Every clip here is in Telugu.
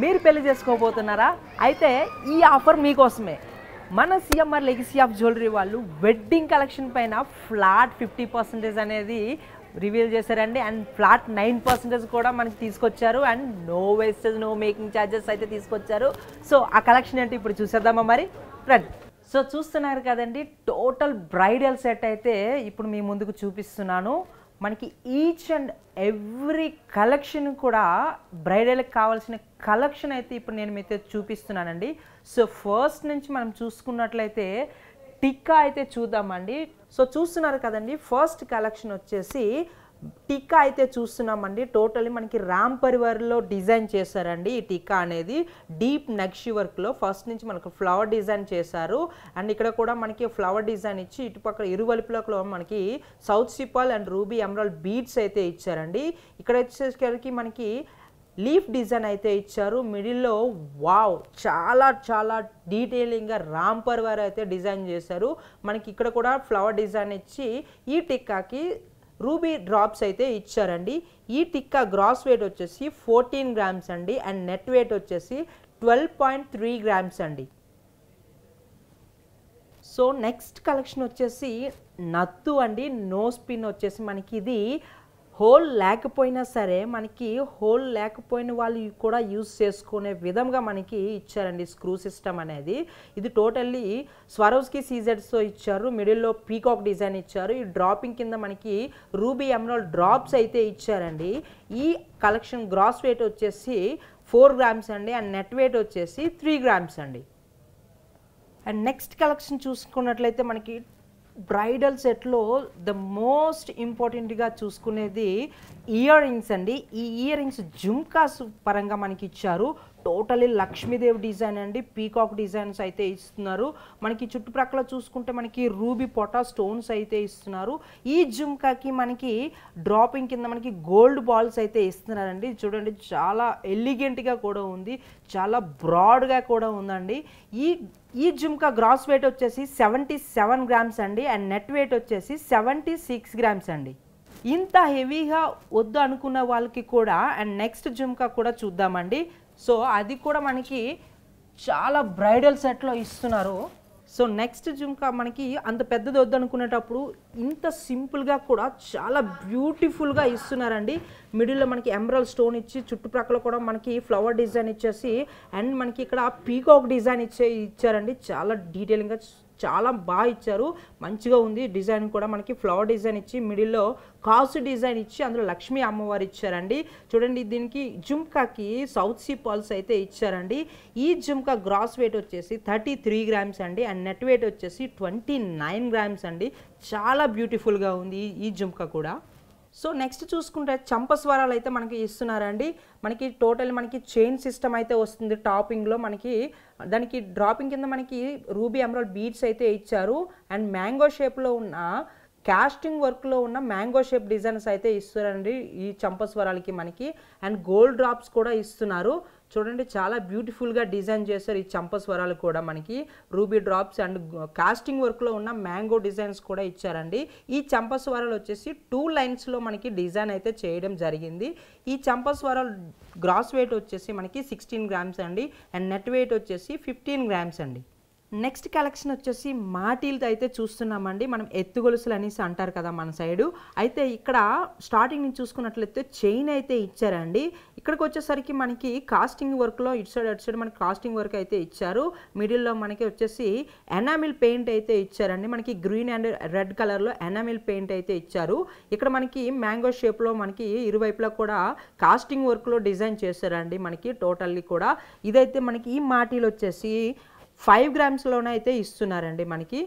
మీరు పెళ్లి చేసుకోబోతున్నారా? అయితే ఈ ఆఫర్ మీకోసమే. మన సిఎంఆర్ లెగసీ ఆఫ్ జ్యువెలరీ వాళ్ళు వెడ్డింగ్ కలెక్షన్ పైన ఫ్లాట్ 50% అనేది రివీల్ చేశారండి. అండ్ ఫ్లాట్ 9% కూడా మనకి తీసుకొచ్చారు. And no wastage, no making charges అయితే తీసుకొచ్చారు. సో ఆ కలెక్షన్ ఏంటి ఇప్పుడు చూసేద్దామా మరి ఫ్రెండ్. సో చూస్తున్నారు కదండి, టోటల్ బ్రైడల్ సెట్ అయితే ఇప్పుడు మీ ముందుకు చూపిస్తున్నాను. మనకి ఈచ్ అండ్ ఎవ్రీ కలెక్షన్ కూడా బ్రైడల్కి కావాల్సిన కలెక్షన్ అయితే ఇప్పుడు నేను మీతో చూపిస్తున్నానండి. సో ఫస్ట్ నుంచి మనం చూసుకున్నట్లయితే టిక్కా అయితే చూద్దామండి. సో చూస్తున్నారు కదండి, ఫస్ట్ కలెక్షన్ వచ్చేసి టిక్కా అయితే చూస్తున్నామండి. టోటల్లీ మనకి రామ్ పరివార్లో డిజైన్ చేశారండి. ఈ టిక్కా అనేది డీప్ నక్షి వర్క్లో ఫస్ట్ నుంచి మనకు ఫ్లవర్ డిజైన్ చేశారు. అండ్ ఇక్కడ కూడా మనకి ఫ్లవర్ డిజైన్ ఇచ్చి ఇటుపక్కల ఇరువైపులలో మనకి south sea pearl and ruby emerald beads అయితే ఇచ్చారండి. ఇక్కడ వచ్చేసరికి మనకి లీఫ్ డిజైన్ అయితే ఇచ్చారు. మిడిల్లో వావ్ చాలా చాలా డీటెయిలింగ్గా రామ్ పరివార్ అయితే డిజైన్ చేశారు. మనకి ఇక్కడ కూడా ఫ్లవర్ డిజైన్ ఇచ్చి ఈ టిక్కాకి రూబీ డ్రాప్స్ అయితే ఇచ్చారండి. ఈ టిక్కా గ్రాస్ వెయిట్ వచ్చేసి 14 గ్రామ్స్ అండి. అండ్ నెట్ వెయిట్ వచ్చేసి 12.3 గ్రామ్స్ అండి. సో నెక్స్ట్ కలెక్షన్ వచ్చేసి నత్తు అండి. నోస్ పిన్ వచ్చేసి మనకి ఇది హోల్ లేకపోయినా సరే మనకి హోల్ లేకపోయిన వాళ్ళు కూడా యూజ్ చేసుకునే విధంగా మనకి ఇచ్చారండి స్క్రూ సిస్టమ్ అనేది. ఇది టోటల్లీ స్వరోస్కి సీజెడ్స్తో ఇచ్చారు. మిడిల్లో పీకాక్ డిజైన్ ఇచ్చారు. ఈ డ్రాపింగ్ కింద మనకి రూబీ ఎమరాల్డ్ డ్రాప్స్ అయితే ఇచ్చారండి. ఈ కలెక్షన్ గ్రాస్ వెయిట్ వచ్చేసి 4 గ్రామ్స్ అండి. అండ్ నెట్ వెయిట్ వచ్చేసి 3 గ్రామ్స్ అండి. అండ్ నెక్స్ట్ కలెక్షన్ చూసుకున్నట్లయితే మనకి బ్రైడల్ సెట్లో ద మోస్ట్ ఇంపార్టెంట్గా చూసుకునేది ఇయర్ రింగ్స్ అండి. ఈ ఇయర్ రింగ్స్ జుమ్కాస్ పరంగా మనకి ఇచ్చారు. టోటలీ లక్ష్మీదేవి డిజైన్ అండి. పీకాక్ డిజైన్స్ అయితే ఇస్తున్నారు. మనకి చుట్టుప్రక్కల చూసుకుంటే మనకి రూబీ పొటా స్టోన్స్ అయితే ఇస్తున్నారు. ఈ జుమ్కాకి మనకి డ్రాపింగ్ కింద మనకి గోల్డ్ బాల్స్ అయితే ఇస్తున్నారండి. చూడండి చాలా ఎలిగెంట్గా కూడా ఉంది, చాలా బ్రాడ్గా కూడా ఉందండి. ఈ జుమ్కా గ్రాస్ వెయిట్ వచ్చేసి 77 గ్రామ్స్ అండి. అండ్ నెట్ వెయిట్ వచ్చేసి 76 గ్రామ్స్ అండి. ఇంత హెవీగా వద్దు అనుకున్న వాళ్ళకి కూడా అండ్ నెక్స్ట్ జుమ్కా కూడా చూద్దామండి. సో అది కూడా మనకి చాలా బ్రైడల్ సెట్లో ఇస్తున్నారు. సో నెక్స్ట్ జుమ్కా మనకి అంత పెద్దది వద్దు అనుకునేటప్పుడు ఇంత సింపుల్గా కూడా చాలా బ్యూటిఫుల్గా ఇస్తున్నారండి. మిడిల్లో మనకి ఎమరాల్డ్ స్టోన్ ఇచ్చి చుట్టుప్రక్కల కూడా మనకి ఫ్లవర్ డిజైన్ ఇచ్చేసి అండ్ మనకి ఇక్కడ పీకాక్ డిజైన్ ఇచ్చారండి. చాలా డీటెయిలింగ్గా చాలా బాగా ఇచ్చారు. మంచిగా ఉంది డిజైన్ కూడా. మనకి ఫ్లవర్ డిజైన్ ఇచ్చి మిడిల్లో కాసు డిజైన్ ఇచ్చి అందులో లక్ష్మీ అమ్మవారు ఇచ్చారండి. చూడండి దీనికి జుమ్కాకి సౌత్ సీ పాల్స్ అయితే ఇచ్చారండి. ఈ జుమ్కా గ్రాస్ వెయిట్ వచ్చేసి 33 గ్రామ్స్ అండి. అండ్ నెట్ వెయిట్ వచ్చేసి 29 గ్రామ్స్ అండి. చాలా బ్యూటిఫుల్గా ఉంది ఈ జుమ్కా కూడా. సో నెక్స్ట్ చూసుకుంటే చంపస్వరాలు అయితే మనకి ఇస్తున్నారండి. మనకి టోటల్ మనకి చైన్ సిస్టమ్ అయితే వస్తుంది టాపింగ్లో. మనకి దానికి డ్రాపింగ్ కింద మనకి రూబీ ఎమరాల్డ్ బీడ్స్ అయితే ఇచ్చారు. అండ్ మ్యాంగో షేప్లో ఉన్న కాస్టింగ్ వర్క్లో ఉన్న మ్యాంగో షేప్ డిజైన్స్ అయితే ఇస్తున్నారండి ఈ చంపస్వరాలకి మనకి. అండ్ గోల్డ్ డ్రాప్స్ కూడా ఇస్తున్నారు. చూడండి చాలా బ్యూటిఫుల్గా డిజైన్ చేశారు ఈ చంపస్వరాలు కూడా. మనకి రూబీ డ్రాప్స్ అండ్ కాస్టింగ్ వర్క్లో ఉన్న మ్యాంగో డిజైన్స్ కూడా ఇచ్చారండి. ఈ చంపస్వరాలు వచ్చేసి 2 లైన్స్లో మనకి డిజైన్ అయితే చేయడం జరిగింది. ఈ చంపస్వరాలు గ్రాస్ వెయిట్ వచ్చేసి మనకి 16 గ్రామ్స్ అండి. అండ్ నెట్ వెయిట్ వచ్చేసి 15 గ్రామ్స్ అండి. నెక్స్ట్ కలెక్షన్ వచ్చేసి మాటీలతో అయితే చూస్తున్నామండి. మనం ఎత్తుగొలుసులు అనేసి అంటారు కదా మన సైడు. అయితే ఇక్కడ స్టార్టింగ్ నుంచి చూసుకున్నట్లయితే చైన్ అయితే ఇచ్చారండి. ఇక్కడికి వచ్చేసరికి మనకి కాస్టింగ్ వర్క్లో ఇటు సైడ్ మనకి కాస్టింగ్ వర్క్ అయితే ఇచ్చారు. మిడిల్లో మనకి వచ్చేసి ఎనామిల్ పెయింట్ అయితే ఇచ్చారండి. మనకి గ్రీన్ అండ్ రెడ్ కలర్లో ఎనామిల్ పెయింట్ అయితే ఇచ్చారు. ఇక్కడ మనకి మ్యాంగో షేప్లో మనకి ఇరువైపులా కూడా కాస్టింగ్ వర్క్లో డిజైన్ చేశారండి మనకి టోటల్లీ కూడా. ఇదైతే మనకి ఈ మాటీలు వచ్చేసి 5 గ్రామ్స్లోనే అయితే ఇస్తున్నారండి మనకి.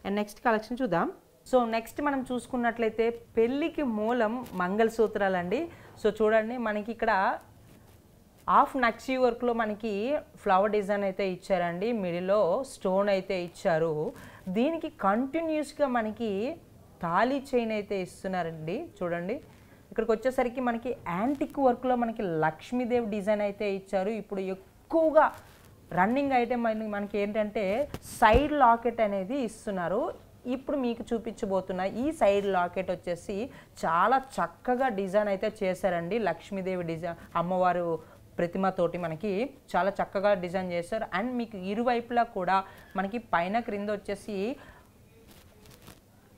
అండ్ నెక్స్ట్ కలెక్షన్ చూద్దాం. సో నెక్స్ట్ మనం చూసుకున్నట్లయితే పెళ్ళికి మూలం మంగళసూత్రాలండి. సో చూడండి మనకి ఇక్కడ హాఫ్ నక్షి వర్క్లో మనకి ఫ్లవర్ డిజైన్ అయితే ఇచ్చారండి. మిడిల్లో స్టోన్ అయితే ఇచ్చారు. దీనికి కంటిన్యూస్గా మనకి తాళీ చైన్ అయితే ఇస్తున్నారండి. చూడండి ఇక్కడికి వచ్చేసరికి మనకి యాంటిక్ వర్క్లో మనకి లక్ష్మీదేవి డిజైన్ అయితే ఇచ్చారు. ఇప్పుడు ఎక్కువగా రన్నింగ్ ఐటెం మనకి ఏంటంటే సైడ్ లాకెట్ అనేది ఇస్తున్నారు. ఇప్పుడు మీకు చూపించబోతున్న ఈ సైడ్ లాకెట్ వచ్చేసి చాలా చక్కగా డిజైన్ అయితే చేశారండి. లక్ష్మీదేవి డిజైన్ అమ్మవారు ప్రతిమతోటి మనకి చాలా చక్కగా డిజైన్ చేశారు. అండ్ మీకు ఇరువైపులా కూడా మనకి పైన క్రింద వచ్చేసి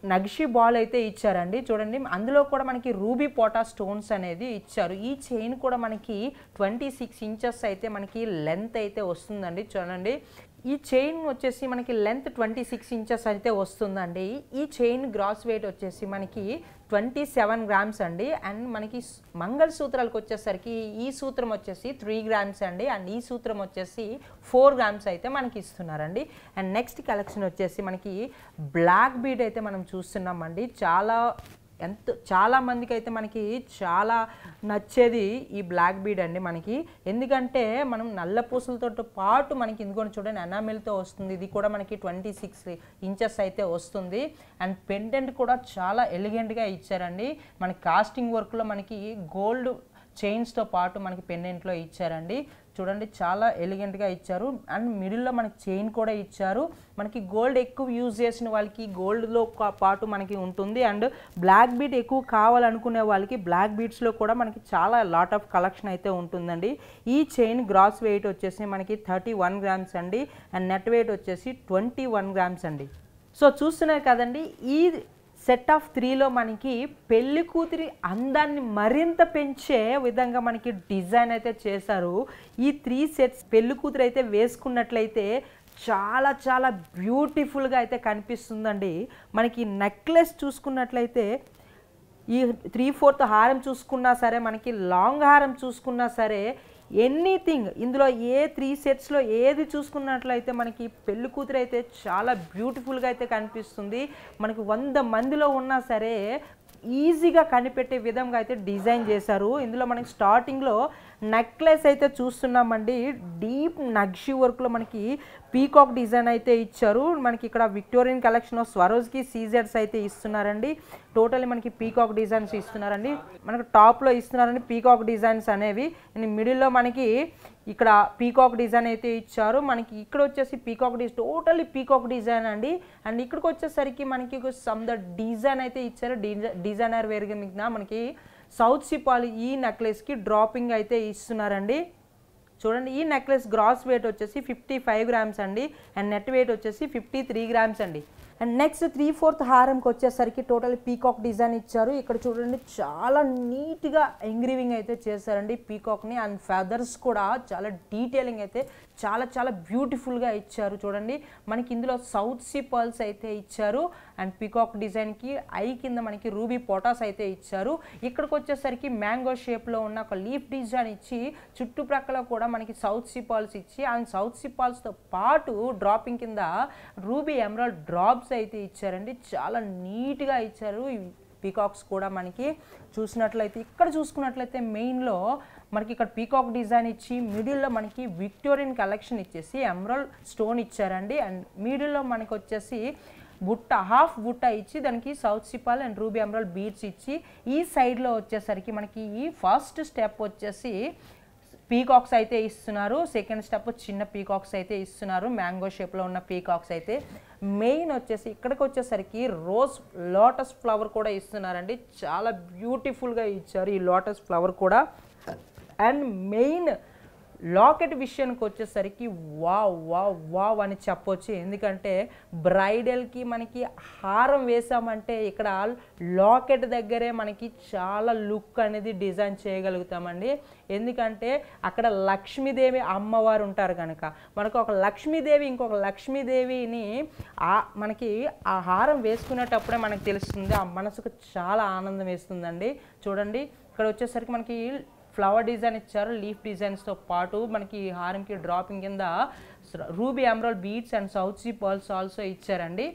నక్షి బాల్ అయితే ఇచ్చారండి. చూడండి, అందులో కూడా మనకి రూబీ పోటా స్టోన్స్ అనేది ఇచ్చారు. ఈ చైన్ కూడా మనకి 26 ఇంచెస్ అయితే మనకి లెంత్ అయితే వస్తుందండి. చూడండి, ఈ చైన్ వచ్చేసి మనకి లెంత్ 26 ఇంచెస్ అయితే వస్తుందండి. ఈ చైన్ గ్రాస్ వెయిట్ వచ్చేసి మనకి 27 గ్రామ్స్ అండి. అండ్ మనకి మంగళసూత్రాలకు వచ్చేసరికి ఈ సూత్రం వచ్చేసి 3 గ్రామ్స్ అండి. అండ్ ఈ సూత్రం వచ్చేసి 4 గ్రామ్స్ అయితే మనకి ఇస్తున్నారండి. అండ్ నెక్స్ట్ కలెక్షన్ వచ్చేసి మనకి బ్లాక్ బీడ్ అయితే మనం చూస్తున్నామండి. చాలా మందికి అయితే మనకి చాలా నచ్చేది ఈ బ్లాక్ బీడ్ అండి మనకి. ఎందుకంటే మనం నల్ల పూసలతో పాటు మనకి ఇందుకొని చూడండి ఎనామిల్తో వస్తుంది. ఇది కూడా మనకి 26 ఇంచెస్ అయితే వస్తుంది. అండ్ పెండెంట్ కూడా చాలా ఎలిగెంట్గా ఇచ్చారండి. మనకి కాస్టింగ్ వర్క్లో మనకి గోల్డ్ చైన్స్తో పాటు మనకి పెండెంట్లో ఇచ్చారండి. చూడండి, చాలా ఎలిగెంట్గా ఇచ్చారు. అండ్ మిడిల్లో మనకి చైన్ కూడా ఇచ్చారు. మనకి గోల్డ్ ఎక్కువ యూజ్ చేసిన వాళ్ళకి గోల్డ్లో పాటు మనకి ఉంటుంది. అండ్ బ్లాక్ బీడ్ ఎక్కువ కావాలనుకునే వాళ్ళకి బ్లాక్ బీడ్స్లో కూడా మనకి చాలా లాట్ ఆఫ్ కలెక్షన్ అయితే ఉంటుందండి. ఈ చైన్ గ్రాస్ వెయిట్ వచ్చేసి మనకి 31 గ్రామ్స్ అండి. అండ్ నెట్ వెయిట్ వచ్చేసి 21 గ్రామ్స్ అండి. సో చూస్తున్నారు కదండి, ఈ సెట్ ఆఫ్ 3లో మనకి పెళ్లి కూతురి అందాన్ని మరింత పెంచే విధంగా మనకి డిజైన్ అయితే చేశారు. ఈ 3 సెట్స్ పెళ్లి కూతురు అయితే వేసుకున్నట్లయితే చాలా చాలా బ్యూటిఫుల్గా అయితే కనిపిస్తుందండి. మనకి నెక్లెస్ చూసుకున్నట్లయితే ఈ 3/4 హారం చూసుకున్నా సరే, మనకి లాంగ్ హారం చూసుకున్నా సరే, ఎనీథింగ్ ఇందులో ఏ 3 సెట్స్లో ఏది చూసుకున్నట్లయితే మనకి పెళ్లి కూతురు అయితే చాలా బ్యూటిఫుల్గా అయితే కనిపిస్తుంది. మనకి 100 మందిలో ఉన్నా సరే ఈజీగా కనిపెట్టే విధంగా అయితే డిజైన్ చేశారు. ఇందులో మనకి స్టార్టింగ్లో నెక్లెస్ అయితే చూస్తున్నామండి. డీప్ నక్షి వర్క్లో మనకి పీకాక్ డిజైన్ అయితే ఇచ్చారు. మనకి ఇక్కడ విక్టోరియన్ కలెక్షన్లో స్వరోజ్కి సీజెడ్స్ అయితే ఇస్తున్నారండి. టోటల్లీ మనకి పీకాక్ డిజైన్స్ ఇస్తున్నారండి. మనకు టాప్లో ఇస్తున్నారండి పీకాక్ డిజైన్స్ అనేవి. మిడిల్లో మనకి ఇక్కడ పీకాక్ డిజైన్ అయితే ఇచ్చారు. మనకి ఇక్కడ వచ్చేసి పీకాక్ టోటల్లీ పీకాక్ డిజైన్ అండి. అండ్ ఇక్కడికి వచ్చేసరికి మనకి సమ్ ద డిజైన్ అయితే ఇచ్చారు. డిజైనర్ వేరుగా మిగిలిన మనకి సౌత్ సిపాల్ ఈ నెక్లెస్కి డ్రాపింగ్ అయితే ఇస్తున్నారండి. చూడండి, ఈ నెక్లెస్ గ్రాస్ వెయిట్ వచ్చేసి 55 గ్రామ్స్ అండి. అండ్ నెట్ వెయిట్ వచ్చేసి 53 గ్రామ్స్ అండి. అండ్ నెక్స్ట్ 3/4 హారంకి వచ్చేసరికి టోటల్ పీకాక్ డిజైన్ ఇచ్చారు. ఇక్కడ చూడండి, చాలా నీట్గా ఎంగ్రీవింగ్ అయితే చేశారండి పీకాక్ని. అండ్ ఫెదర్స్ కూడా చాలా డీటెయిలింగ్ అయితే చాలా చాలా బ్యూటిఫుల్గా ఇచ్చారు. చూడండి, మనకి ఇందులో సౌత్ సీ పర్ల్స్ అయితే ఇచ్చారు. అండ్ పీకాక్ డిజైన్కి ఐ కింద మనకి రూబీ పోటాస్ అయితే ఇచ్చారు. ఇక్కడికి వచ్చేసరికి మ్యాంగో షేప్లో ఉన్న ఒక లీఫ్ డిజైన్ ఇచ్చి చుట్టుప్రక్కల కూడా మనకి సౌత్ సీ పర్ల్స్ ఇచ్చి, అండ్ సౌత్ సీ పర్ల్స్తో పాటు డ్రాపింగ్ కింద రూబీ ఎమరాల్డ్ డ్రాప్స్ అయితే ఇచ్చారండి. చాలా నీట్గా ఇచ్చారు ఈ పీకాక్స్ కూడా. మనకి చూసినట్లయితే ఇక్కడ చూసుకున్నట్లయితే మెయిన్లో మనకి ఇక్కడ పీకాక్ డిజైన్ ఇచ్చి మిడిల్లో మనకి విక్టోరియన్ కలెక్షన్ ఇచ్చేసి ఎమరాల్డ్ స్టోన్ ఇచ్చారండి. అండ్ మిడిల్లో మనకి వచ్చేసి బుట్ట హాఫ్ బుట్ట ఇచ్చి దానికి south sea pearl and ruby emerald beads ఇచ్చి, ఈ సైడ్లో వచ్చేసరికి మనకి ఈ ఫస్ట్ స్టెప్ వచ్చేసి పీకాక్స్ అయితే ఇస్తున్నారు. సెకండ్ స్టెప్ చిన్న పీకాక్స్ అయితే ఇస్తున్నారు, మ్యాంగో షేప్లో ఉన్న పీకాక్స్ అయితే. మెయిన్ వచ్చేసి ఇక్కడికి వచ్చేసరికి రోజ్ లోటస్ ఫ్లవర్ కూడా ఇస్తున్నారండి. చాలా బ్యూటిఫుల్గా ఇచ్చారు ఈ లోటస్ ఫ్లవర్ కూడా. అండ్ మెయిన్ లాకెట్ విషయానికి వచ్చేసరికి వావ్ వావ్ వావ్ అని చెప్పొచ్చు. ఎందుకంటే బ్రైడల్కి మనకి హారం వేసామంటే ఇక్కడ లాకెట్ దగ్గరే మనకి చాలా లుక్ అనేది డిజైన్ చేయగలుగుతామండి. ఎందుకంటే అక్కడ లక్ష్మీదేవి అమ్మవారు ఉంటారు కనుక మనకు ఒక లక్ష్మీదేవి ఇంకొక లక్ష్మీదేవిని మనకి ఆ హారం వేసుకునేటప్పుడే మనకు తెలుస్తుంది. ఆ మనసుకు చాలా ఆనందం వేస్తుందండి. చూడండి, ఇక్కడ వచ్చేసరికి మనకి ఫ్లవర్ డిజైన్ ఇచ్చారు. లీఫ్ డిజైన్స్తో పాటు మనకి హారంకి డ్రాపింగ్ కింద ruby emerald beads and south sea pearls also ఇచ్చారండి.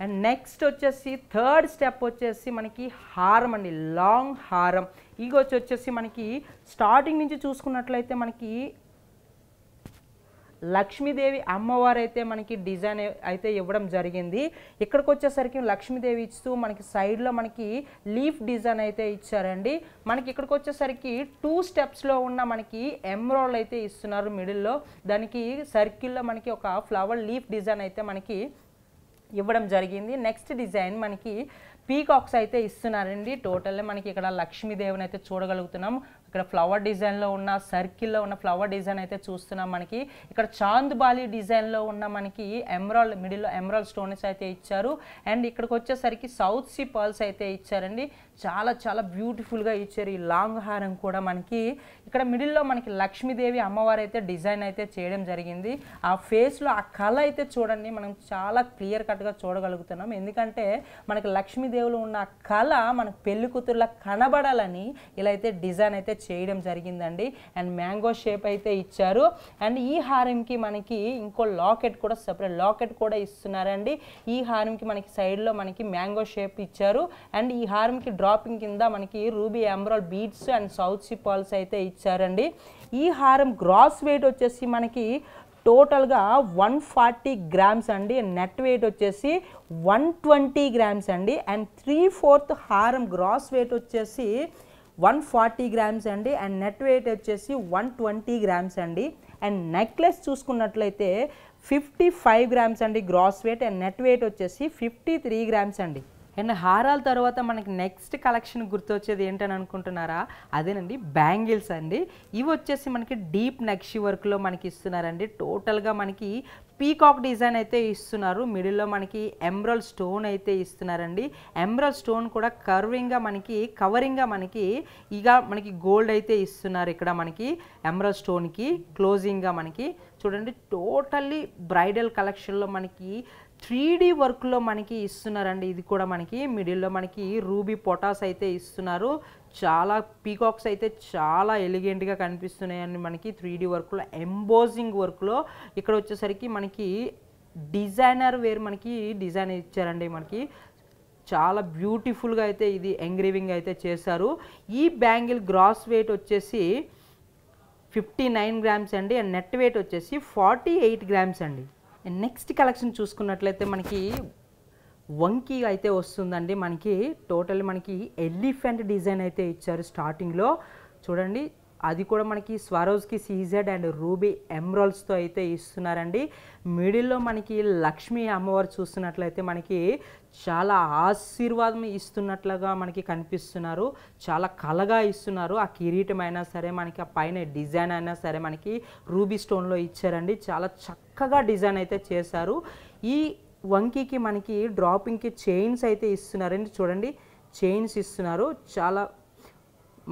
అండ్ నెక్స్ట్ వచ్చేసి థర్డ్ స్టెప్ వచ్చేసి మనకి హారం అండి, లాంగ్ హారం. ఇక వచ్చేసి మనకి స్టార్టింగ్ నుంచి చూసుకున్నట్లయితే మనకి లక్ష్మీదేవి అమ్మవారు అయితే మనకి డిజైన్ అయితే ఇవ్వడం జరిగింది. ఇక్కడికి వచ్చేసరికి లక్ష్మీదేవి ఇస్తూ మనకి సైడ్లో మనకి లీఫ్ డిజైన్ అయితే ఇచ్చారండి. మనకి ఇక్కడికి వచ్చేసరికి 2 స్టెప్స్లో ఉన్న మనకి ఎమరాల్డ్ అయితే ఇస్తున్నారు మిడిల్లో. దానికి సర్కిల్లో మనకి ఒక ఫ్లవర్ లీఫ్ డిజైన్ అయితే మనకి ఇవ్వడం జరిగింది. నెక్స్ట్ డిజైన్ మనకి పీకాక్స్ అయితే ఇస్తున్నారండి. టోటల్లీ మనకి ఇక్కడ లక్ష్మీదేవిని అయితే చూడగలుగుతున్నాం. ఇక్కడ ఫ్లవర్ డిజైన్లో ఉన్న సర్కిల్లో ఉన్న ఫ్లవర్ డిజైన్ అయితే చూస్తున్నాం. మనకి ఇక్కడ చాంద్బాలి డిజైన్లో ఉన్న మనకి ఎమరాల్డ్ మిడిల్లో ఎమరాల్డ్ స్టోన్స్ అయితే ఇచ్చారు. అండ్ ఇక్కడికి వచ్చేసరికి సౌత్ సీ పర్ల్స్ అయితే ఇచ్చారండి. చాలా చాలా బ్యూటిఫుల్గా ఇచ్చారు. ఈ లాంగ్ హారం కూడా మనకి ఇక్కడ మిడిల్లో మనకి లక్ష్మీదేవి అమ్మవారు అయితే డిజైన్ అయితే చేయడం జరిగింది. ఆ ఫేస్లో ఆ కళ అయితే చూడండి మనం చాలా క్లియర్ కట్గా చూడగలుగుతున్నాం. ఎందుకంటే మనకి లక్ష్మీదేవిలో ఉన్న ఆ కళ మనకు పెళ్లి కూతురులా కనబడాలని ఇలా అయితే డిజైన్ అయితే చేయడం జరిగిందండి. అండ్ మ్యాంగో షేప్ అయితే ఇచ్చారు. అండ్ ఈ హారంకి మనకి ఇంకో లాకెట్ కూడా సెపరేట్ లాకెట్ కూడా ఇస్తున్నారండి. ఈ హారంకి మనకి సైడ్లో మనకి మ్యాంగో షేప్ ఇచ్చారు. అండ్ ఈ హారంకి డ్రాపింగ్ కింద మనకి ruby emerald beads and south sea pearls అయితే ఇచ్చారండి. ఈ హారం గ్రాస్ వెయిట్ వచ్చేసి మనకి టోటల్గా 140 గ్రామ్స్ అండి. నెట్ వెయిట్ వచ్చేసి 120 గ్రామ్స్ అండి. అండ్ 3/4 హారం గ్రాస్ వెయిట్ వచ్చేసి 140 గ్రామ్స్ అండి. అండ్ నెట్ వెయిట్ వచ్చేసి 120 గ్రామ్స్ అండి. అండ్ నెక్లెస్ చూసుకున్నట్లయితే 55 గ్రామ్స్ అండి gross weight. And net weight వచ్చేసి 53 గ్రామ్స్ అండి. అండ్ హారాల తర్వాత మనకి నెక్స్ట్ కలెక్షన్ గుర్తొచ్చేది ఏంటని అనుకుంటున్నారా? అదేనండి బ్యాంగిల్స్ అండి. ఇవి వచ్చేసి మనకి డీప్ నక్షి వర్క్లో మనకి ఇస్తున్నారండి. టోటల్గా మనకి పీకాక్ డిజైన్ అయితే ఇస్తున్నారు. మిడిల్లో మనకి ఎమరాల్డ్ స్టోన్ అయితే ఇస్తున్నారండి. ఎమరాల్డ్ స్టోన్ కూడా కర్వింగ్గా మనకి కవరింగ్గా మనకి ఇక మనకి గోల్డ్ అయితే ఇస్తున్నారు. ఇక్కడ మనకి ఎమరాల్డ్ స్టోన్కి క్లోజింగ్గా మనకి చూడండి టోటల్లీ బ్రైడల్ కలెక్షన్లో మనకి 3D వర్క్లో మనకి ఇస్తున్నారండి. ఇది కూడా మనకి మిడిల్లో మనకి రూబీ పొటాస్ అయితే ఇస్తున్నారు. చాలా పీకాక్స్ అయితే చాలా ఎలిగెంట్గా కనిపిస్తున్నాయండి మనకి 3D వర్క్లో ఎంబోజింగ్ వర్క్లో. ఇక్కడ వచ్చేసరికి మనకి డిజైనర్ వేర్ మనకి డిజైన్ ఇచ్చారండి. మనకి చాలా బ్యూటిఫుల్గా అయితే ఇది ఎంగ్రేవింగ్ అయితే చేశారు. ఈ బ్యాంగిల్ గ్రాస్ వెయిట్ వచ్చేసి 59 గ్రామ్స్ అండి. అండ్ నెట్ వెయిట్ వచ్చేసి 48 గ్రామ్స్ అండి. నెక్స్ట్ కలెక్షన్ చూసుకున్నట్లయితే మనకి వంకీ అయితే వస్తుందండి. మనకి టోటల్ మనకి ఎలిఫెంట్ డిజైన్ అయితే ఇచ్చారు స్టార్టింగ్లో చూడండి. అది కూడా మనకి స్వరోజ్కి సీజెడ్ అండ్ రూబీ ఎమరాల్డ్స్తో అయితే ఇస్తున్నారండి. మిడిల్లో మనకి లక్ష్మీ అమ్మవారు చూస్తున్నట్లయితే మనకి చాలా ఆశీర్వాదం ఇస్తున్నట్లుగా మనకి కనిపిస్తున్నారు. చాలా కళగా ఇస్తున్నారు. ఆ కిరీటం అయినా సరే మనకి ఆ పైన డిజైన్ అయినా సరే మనకి రూబీ స్టోన్లో ఇచ్చారండి. చాలా చక్కగా డిజైన్ అయితే చేశారు. ఈ వంకీకి మనకి డ్రాపింగ్కి చైన్స్ అయితే ఇస్తున్నారండి. చూడండి చైన్స్ ఇస్తున్నారు. చాలా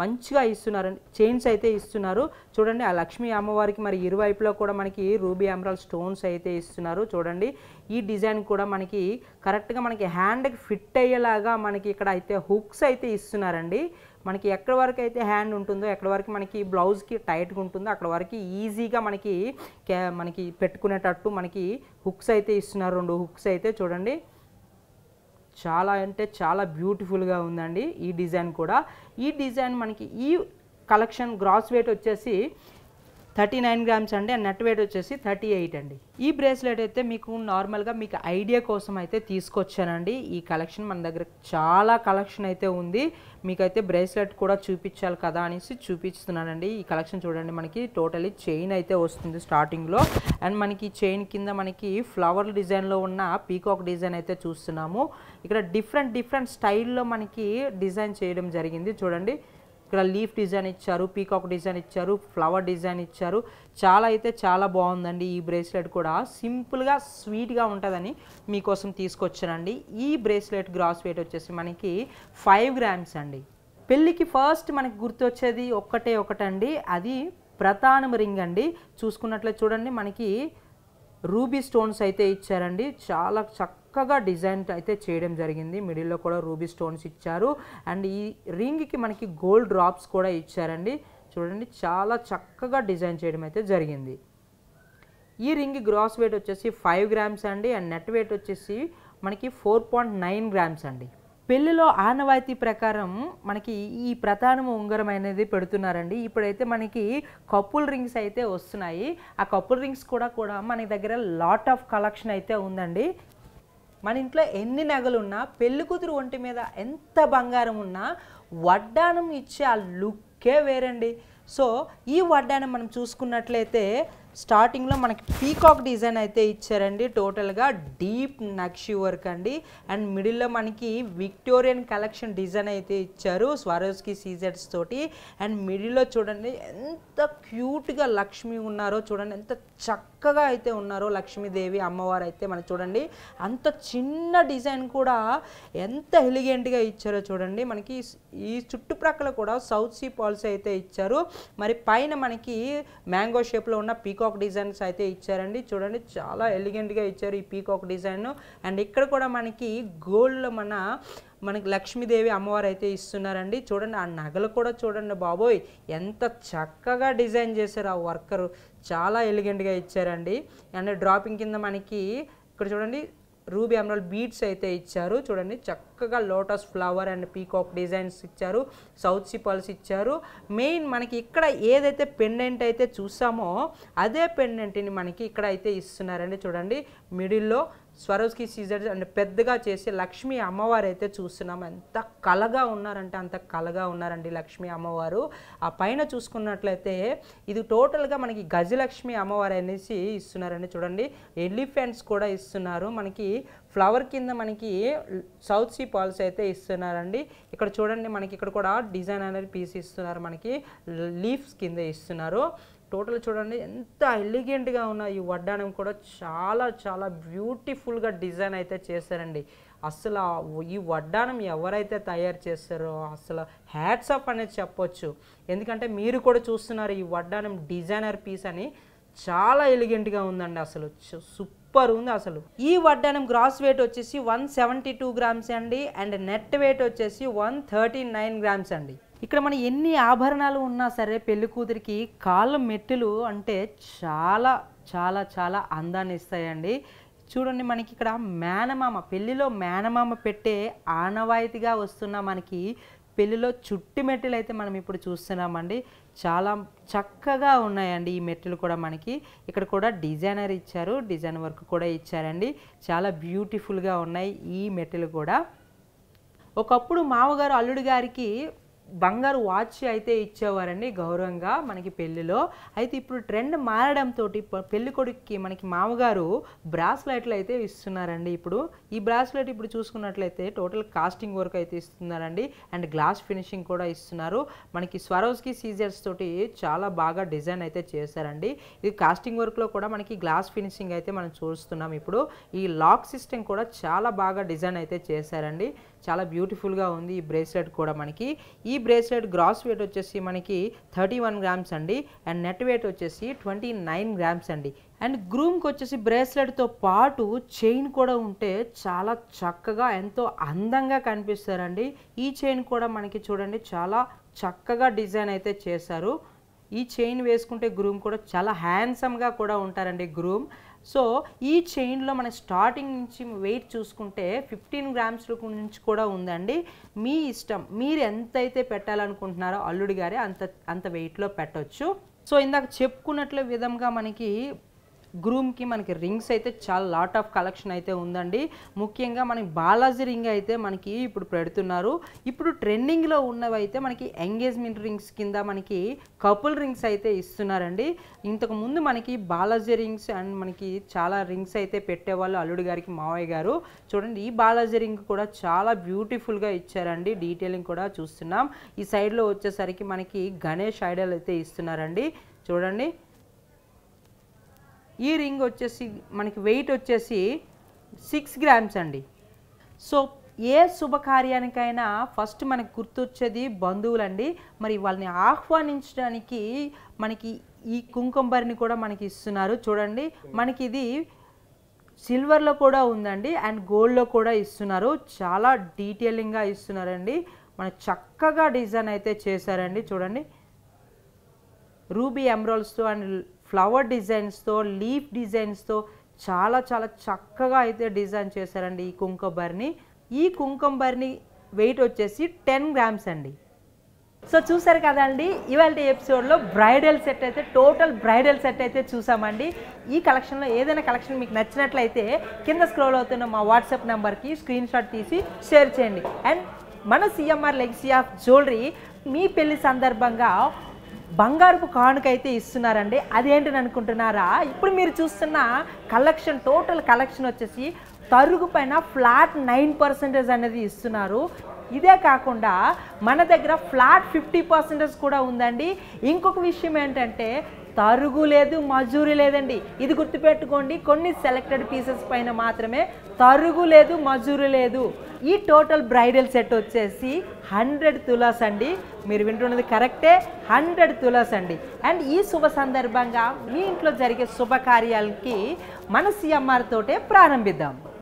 మంచిగా ఇస్తున్నారండి. చైన్స్ అయితే ఇస్తున్నారు. చూడండి ఆ లక్ష్మీ అమ్మవారికి మరి ఇరువైపులో కూడా మనకి రూబీ ఎమరాల్డ్ స్టోన్స్ అయితే ఇస్తున్నారు. చూడండి ఈ డిజైన్ కూడా మనకి కరెక్ట్గా మనకి హ్యాండ్కి ఫిట్ అయ్యేలాగా మనకి ఇక్కడ అయితే హుక్స్ అయితే ఇస్తున్నారండి. మనకి ఎక్కడి వరకు అయితే హ్యాండ్ ఉంటుందో ఎక్కడి వరకు మనకి బ్లౌజ్కి టైట్గా ఉంటుందో అక్కడ వరకు ఈజీగా మనకి పెట్టుకునేటట్టు మనకి హుక్స్ అయితే ఇస్తున్నారు. 2 హుక్స్ అయితే చూడండి చాలా అంటే చాలా బ్యూటిఫుల్గా ఉందండి ఈ డిజైన్ కూడా. ఈ డిజైన్ మనకి ఈ కలెక్షన్ గ్రాస్ వెయిట్ వచ్చేసి 39 గ్రామ్స్ అండి. అండ్ నెట్ వెయిట్ వచ్చేసి 38 అండి. ఈ బ్రేస్లెట్ అయితే మీకు నార్మల్గా మీకు ఐడియా కోసం అయితే తీసుకొచ్చానండి. ఈ కలెక్షన్ మన దగ్గర చాలా కలెక్షన్ అయితే ఉంది. మీకైతే బ్రేస్లెట్ కూడా చూపించాలి కదా అనేసి చూపిస్తున్నానండి. ఈ కలెక్షన్ చూడండి మనకి టోటలీ చైన్ అయితే వస్తుంది స్టార్టింగ్లో. అండ్ మనకి చైన్ కింద మనకి ఫ్లవర్ డిజైన్లో ఉన్న పీకాక్ డిజైన్ అయితే చూస్తున్నాము. ఇక్కడ డిఫరెంట్ స్టైల్లో మనకి డిజైన్ చేయడం జరిగింది. చూడండి ఇక్కడ లీఫ్ డిజైన్ ఇచ్చారు, పీకాక్ డిజైన్ ఇచ్చారు, ఫ్లవర్ డిజైన్ ఇచ్చారు. చాలా అయితే చాలా బాగుందండి. ఈ బ్రేస్లెట్ కూడా సింపుల్గా స్వీట్గా ఉంటుందని మీకోసం తీసుకొచ్చానండి. ఈ బ్రేస్లెట్ గ్రాస్ వెయిట్ వచ్చేసి మనకి 5 గ్రామ్స్ అండి. పెళ్ళికి ఫస్ట్ మనకి గుర్తొచ్చేది ఒకటండి, అది ప్రతానం రింగ్ అండి. చూసుకున్నట్లయితే చూడండి మనకి రూబీ స్టోన్స్ అయితే ఇచ్చారండి. చాలా చక్కగా డిజైన్ అయితే చేయడం జరిగింది. మిడిల్లో కూడా రూబీ స్టోన్స్ ఇచ్చారు. అండ్ ఈ రింగ్కి మనకి గోల్డ్ డ్రాప్స్ కూడా ఇచ్చారండి. చూడండి చాలా చక్కగా డిజైన్ చేయడం అయితే జరిగింది. ఈ రింగ్ గ్రాస్ వెయిట్ వచ్చేసి 5 గ్రామ్స్ అండి. అండ్ నెట్ వెయిట్ వచ్చేసి మనకి 4.9 గ్రామ్స్ అండి. పెళ్ళిలో ఆనవాయితీ ప్రకారం మనకి ఈ ప్రధానము ఉంగరం అనేది పెడుతున్నారండి. ఇప్పుడైతే మనకి కపుల్ రింగ్స్ అయితే వస్తున్నాయి. ఆ కపుల్ రింగ్స్ కూడా మన దగ్గర లాట్ ఆఫ్ కలెక్షన్ అయితే ఉందండి. మన ఇంట్లో ఎన్ని నగలు ఉన్నా పెళ్లి కూతురు ఒంటి మీద ఎంత బంగారం ఉన్నా వడ్డానం ఇచ్చే ఆ లుక్కే వేరండి. సో ఈ వడ్డానం మనం చూసుకున్నట్లయితే స్టార్టింగ్లో మనకి పీకాక్ డిజైన్ అయితే ఇచ్చారండి. టోటల్గా డీప్ నక్షి వర్క్ అండి. అండ్ మిడిల్లో మనకి విక్టోరియన్ కలెక్షన్ డిజైన్ అయితే ఇచ్చారు స్వారోస్కి సీజెట్స్ తోటి. అండ్ మిడిల్లో చూడండి ఎంత క్యూట్గా లక్ష్మి ఉన్నారో చూడండి, ఎంత చక్కగా అయితే ఉన్నారో లక్ష్మీదేవి అమ్మవారు అయితే మనకి చూడండి. అంత చిన్న డిజైన్ కూడా ఎంత ఎలిగెంట్గా ఇచ్చారో చూడండి. మనకి ఈ చుట్టుప్రక్కల కూడా సౌత్ సీ పాల్స్ అయితే ఇచ్చారు. మరి పైన మనకి మ్యాంగో షేప్లో ఉన్న పీకాక్ డిజైన్స్ అయితే ఇచ్చారండి. చూడండి చాలా ఎలిగెంట్గా ఇచ్చారు ఈ పీకాక్ డిజైన్. అండ్ ఇక్కడ కూడా మనకి గోల్డ్లో మనకి లక్ష్మీదేవి అమ్మవారు అయితే ఇస్తున్నారండి. చూడండి ఆ నగలు కూడా చూడండి బాబోయ్, ఎంత చక్కగా డిజైన్ చేశారు ఆ వర్కరు, చాలా ఎలిగెంట్గా ఇచ్చారండి. అండ్ డ్రాపింగ్ కింద మనకి ఇక్కడ చూడండి రూబీ ఎమరాల్డ్ బీడ్స్ అయితే ఇచ్చారు. చూడండి చక్కగా lotus flower and peacock designs ఇచ్చారు, సౌత్ సీ పల్స్ ఇచ్చారు. మెయిన్ మనకి ఇక్కడ ఏదైతే పెండెంట్ అయితే చూసామో అదే పెండెంట్ని మనకి ఇక్కడ అయితే ఇస్తున్నారండి. చూడండి మిడిల్లో స్వరోస్కి సీజర్స్ అండ్ పెద్దగా చేసి లక్ష్మీ అమ్మవారు అయితే చూస్తున్నాం. ఎంత కళగా ఉన్నారంటే అంత కళగా ఉన్నారండి లక్ష్మీ అమ్మవారు. ఆ పైన చూసుకున్నట్లయితే ఇది టోటల్గా మనకి గజలక్ష్మి అమ్మవారు అనేసి ఇస్తున్నారండి. చూడండి ఎలిఫెంట్స్ కూడా ఇస్తున్నారు. మనకి ఫ్లవర్ కింద మనకి సౌత్ సీ పాల్స్ అయితే ఇస్తున్నారండి. ఇక్కడ చూడండి మనకి ఇక్కడ కూడా డిజైన్ అనేది పీస్ ఇస్తున్నారు, మనకి లీఫ్స్ కింద ఇస్తున్నారు. టోటల్ చూడండి ఎంత ఎలిగెంట్గా ఉన్న ఈ వడ్డానం కూడా చాలా చాలా బ్యూటిఫుల్గా డిజైన్ అయితే చేశారండి. అసలు ఈ వడ్డానం ఎవరైతే తయారు చేస్తారో అసలు హ్యాట్స్ ఆఫ్ అనేది చెప్పొచ్చు. ఎందుకంటే మీరు కూడా చూస్తున్నారు ఈ వడ్డానం డిజైనర్ పీస్ అని, చాలా ఎలిగెంట్గా ఉందండి, అసలు సూపర్ ఉంది. అసలు ఈ వడ్డానం గ్రాస్ వెయిట్ వచ్చేసి 172 గ్రామ్స్ అండి. అండ్ నెట్ వెయిట్ వచ్చేసి 139 గ్రామ్స్ అండి. ఇక్కడ మన ఎన్ని ఆభరణాలు ఉన్నా సరే పెళ్లి కూతురికి కాళ్ళ మెట్టులు అంటే చాలా చాలా చాలా అందాన్ని ఇస్తాయండి. చూడండి మనకి ఇక్కడ మేనమామ, పెళ్ళిలో మేనమామ పెట్టే ఆనవాయితీగా వస్తున్న మనకి పెళ్ళిలో చుట్టి మెట్టులు అయితే మనం ఇప్పుడు చూస్తున్నామండి. చాలా చక్కగా ఉన్నాయండి ఈ మెట్టులు కూడా. మనకి ఇక్కడ కూడా డిజైనర్ ఇచ్చారు, డిజైన్ వర్క్ కూడా ఇచ్చారండి. చాలా బ్యూటిఫుల్గా ఉన్నాయి ఈ మెట్టులు కూడా. ఒకప్పుడు మామగారు అల్లుడి గారికి బంగారు వాచ్ అయితే ఇచ్చేవారండి గౌరవంగా మనకి పెళ్ళిలో. అయితే ఇప్పుడు ట్రెండ్ మారడంతో పెళ్లి కొడుకుకి మనకి మామగారు బ్రాస్లెట్లు అయితే ఇస్తున్నారండి. ఇప్పుడు ఈ బ్రాస్లెట్ ఇప్పుడు చూసుకున్నట్లయితే టోటల్ కాస్టింగ్ వర్క్ అయితే ఇస్తున్నారండి. అండ్ గ్లాస్ ఫినిషింగ్ కూడా ఇస్తున్నారు. మనకి స్వరోస్కి సీజర్స్ తోటి చాలా బాగా డిజైన్ అయితే చేశారండి. ఇది కాస్టింగ్ వర్క్లో కూడా మనకి గ్లాస్ ఫినిషింగ్ అయితే మనం చూస్తున్నాం. ఇప్పుడు ఈ లాక్ సిస్టమ్ కూడా చాలా బాగా డిజైన్ అయితే చేశారండి. చాలా బ్యూటిఫుల్గా ఉంది ఈ బ్రేస్లెట్ కూడా. మనకి ఈ బ్రేస్లెట్ గ్రాస్ వెయిట్ వచ్చేసి మనకి 31 గ్రామ్స్ అండి. అండ్ నెట్ వెయిట్ వచ్చేసి 29 గ్రామ్స్ అండి. అండ్ గ్రూమ్కి వచ్చేసి బ్రేస్లెట్తో పాటు చైన్ కూడా ఉంటే చాలా చక్కగా ఎంతో అందంగా కనిపిస్తారండి. ఈ చైన్ కూడా మనకి చూడండి చాలా చక్కగా డిజైన్ అయితే చేశారు. ఈ చైన్ వేసుకుంటే గ్రూమ్ కూడా చాలా హ్యాండ్సమ్గా కూడా ఉంటారండి గ్రూమ్. సో ఈ చైన్లో మన స్టార్టింగ్ నుంచి వెయిట్ చూసుకుంటే 15 గ్రామ్స్ నుంచి కూడా ఉందండి. మీ ఇష్టం, మీరు ఎంతైతే పెట్టాలనుకుంటున్నారో అల్లుడి గారే అంత వెయిట్లో పెట్టవచ్చు. సో ఇందాక చెప్పుకున్నట్ల విధంగా మనకి గ్రూమ్కి మనకి రింగ్స్ అయితే చాలా లాట్ ఆఫ్ కలెక్షన్ అయితే ఉందండి. ముఖ్యంగా మనకి బాలాజీ రింగ్ అయితే మనకి ఇప్పుడు పెడుతున్నారు. ఇప్పుడు ట్రెండింగ్లో ఉన్నవి అయితే మనకి ఎంగేజ్మెంట్ రింగ్స్ కింద మనకి కపుల్ రింగ్స్ అయితే ఇస్తున్నారండి. ఇంతకు ముందు మనకి బాలాజీ రింగ్స్ అండ్ మనకి చాలా రింగ్స్ అయితే పెట్టేవాళ్ళు అల్లుడి గారికి మావయ్య గారు. చూడండి ఈ బాలాజీ రింగ్ కూడా చాలా బ్యూటిఫుల్గా ఇచ్చారండి. డీటెయిలింగ్ కూడా చూస్తున్నాం. ఈ సైడ్లో వచ్చేసరికి మనకి గణేష్ ఐడల్ అయితే ఇస్తున్నారండి. చూడండి ఈ రింగ్ వచ్చేసి మనకి వెయిట్ వచ్చేసి 6 గ్రామ్స్ అండి. సో ఏ శుభకార్యానికైనా ఫస్ట్ మనకు గుర్తొచ్చేది బంధువులండి. మరి వాళ్ళని ఆహ్వానించడానికి మనకి ఈ కుంకుమబరిని కూడా మనకి ఇస్తున్నారు. చూడండి మనకి ఇది సిల్వర్లో కూడా ఉందండి అండ్ గోల్డ్లో కూడా ఇస్తున్నారు. చాలా డీటెయిలింగ్గా ఇస్తున్నారండి. మన చక్కగా డిజైన్ అయితే చేశారండి. చూడండి రూబీ ఎమరాల్డ్స్తో అండ్ ఫ్లవర్ డిజైన్స్తో లీఫ్ డిజైన్స్తో చాలా చాలా చక్కగా అయితే డిజైన్ చేశారండి ఈ కుంకుమబరిని. ఈ కుంకుమబరిని వెయిట్ వచ్చేసి 10 గ్రామ్స్ అండి. సో చూసారు కదండి ఇవాళ ఎపిసోడ్లో బ్రైడల్ సెట్ అయితే టోటల్ బ్రైడల్ సెట్ అయితే చూసామండి. ఈ కలెక్షన్లో ఏదైనా కలెక్షన్ మీకు నచ్చినట్లయితే కింద స్క్రోల్ అవుతున్న మా వాట్సాప్ నెంబర్కి స్క్రీన్ షాట్ తీసి షేర్ చేయండి. అండ్ మన సిఎంఆర్ లెగసీ ఆఫ్ జ్యువెలరీ మీ పెళ్లి సందర్భంగా బంగారపు కానుక అయితే ఇస్తున్నారండి. అదేంటని అనుకుంటున్నారా? ఇప్పుడు మీరు చూస్తున్న కలెక్షన్, టోటల్ కలెక్షన్ వచ్చేసి తరుగు పైన ఫ్లాట్ 9% అనేది ఇస్తున్నారు. ఇదే కాకుండా మన దగ్గర ఫ్లాట్ 50% కూడా ఉందండి. ఇంకొక విషయం ఏంటంటే తరుగు లేదు, మజూరీ లేదండి. ఇది గుర్తుపెట్టుకోండి, కొన్ని సెలెక్టెడ్ పీసెస్ పైన మాత్రమే తరుగు లేదు, మజూరీ లేదు. ఈ టోటల్ బ్రైడల్ సెట్ వచ్చేసి 100 తులాస్ అండి. మీరు వింటున్నది కరెక్టే, 100 తులాస్ అండి. అండ్ ఈ శుభ సందర్భంగా మీ ఇంట్లో జరిగే శుభకార్యాలకి మన సిఎంఆర్ తోటే ప్రారంభిద్దాం.